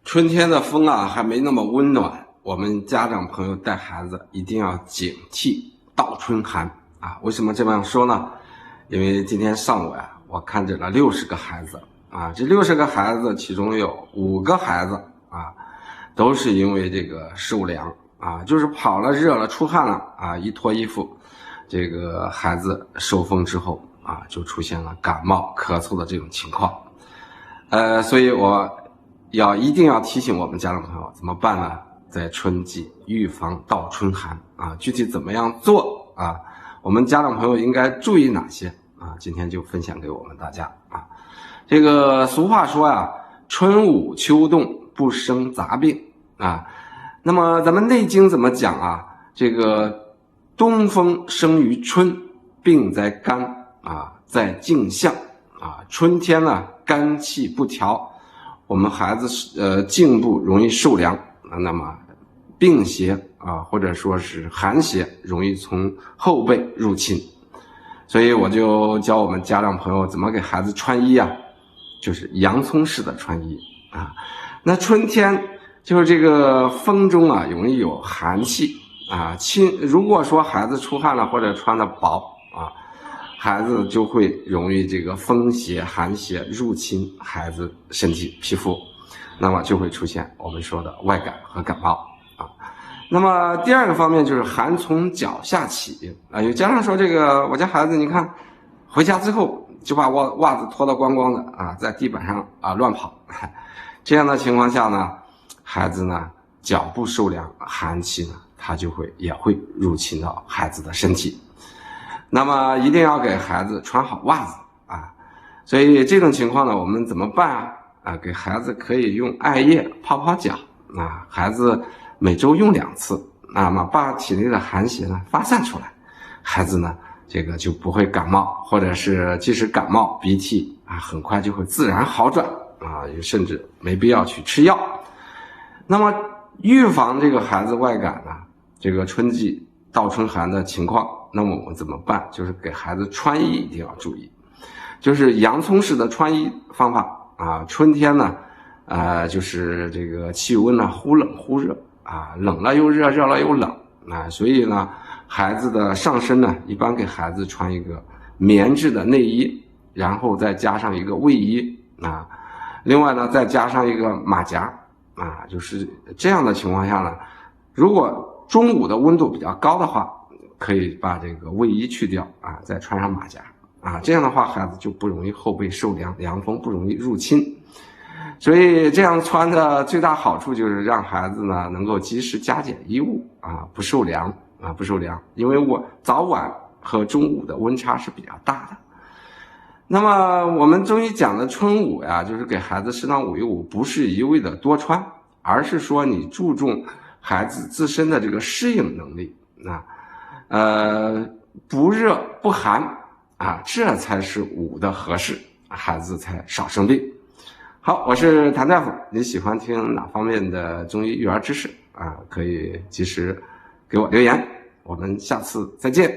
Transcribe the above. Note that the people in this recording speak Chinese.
春天的风啊还没那么温暖，我们家长朋友带孩子一定要警惕倒春寒啊！为什么这样说呢？因为今天上午呀，我看诊了60个孩子啊，这60个孩子其中有5个孩子啊，都是因为这个受凉啊，就是跑了热了出汗了啊，一脱衣服，这个孩子受风之后啊，就出现了感冒咳嗽的这种情况。所以我一定要提醒我们家长朋友怎么办呢？在春季预防倒春寒啊，具体怎么样做啊？我们家长朋友应该注意哪些啊？今天就分享给我们大家啊。这个俗话说呀，春捂秋冻不生杂病啊。那么咱们内经怎么讲啊？这个东风生于春，病在肝啊，在颈项啊。春天呢，肝气不调，我们孩子颈部容易受凉，那么病邪啊，或者说是寒邪容易从后背入侵，所以我就教我们家长朋友怎么给孩子穿衣啊，就是洋葱式的穿衣啊。那春天就是这个风中啊容易有寒气啊，如果说孩子出汗了或者穿的薄啊，孩子就会容易这个风邪寒邪入侵孩子身体皮肤，那么就会出现我们说的外感和感冒啊。那么第二个方面就是寒从脚下起啊，有家长说这个我家孩子你看回家之后就把袜子脱得光光的啊，在地板上啊乱跑，这样的情况下呢，孩子呢脚部受凉，寒气呢它也会入侵到孩子的身体。那么一定要给孩子穿好袜子啊，所以这种情况呢，我们怎么办啊？给孩子可以用艾叶泡泡脚啊，孩子每周用2次，那么把体内的寒邪呢发散出来，孩子呢这个就不会感冒，或者是即使感冒鼻涕啊，很快就会自然好转啊，甚至没必要去吃药。那么预防这个孩子外感呢，这个春季倒春寒的情况，那么我们怎么办？就是给孩子穿衣一定要注意，就是洋葱式的穿衣方法啊。春天呢，就是这个气温呢忽冷忽热啊，冷了又热，热了又冷啊，所以呢，孩子的上身呢，一般给孩子穿一个棉质的内衣，然后再加上一个卫衣啊，另外呢，再加上一个马甲啊，就是这样的情况下呢，如果中午的温度比较高的话，可以把这个卫衣去掉啊，再穿上马甲啊，这样的话孩子就不容易后背受凉，凉风不容易入侵。所以这样穿的最大好处就是让孩子呢能够及时加减衣物啊，不受凉，因为我早晚和中午的温差是比较大的。那么我们中医讲的春捂呀，就是给孩子适当捂一捂，不是一味的多穿，而是说你注重孩子自身的这个适应能力啊，不热不寒啊，这才是捂的合适，孩子才少生病。好，我是谭大夫，你喜欢听哪方面的中医育儿知识啊？可以及时给我留言，我们下次再见。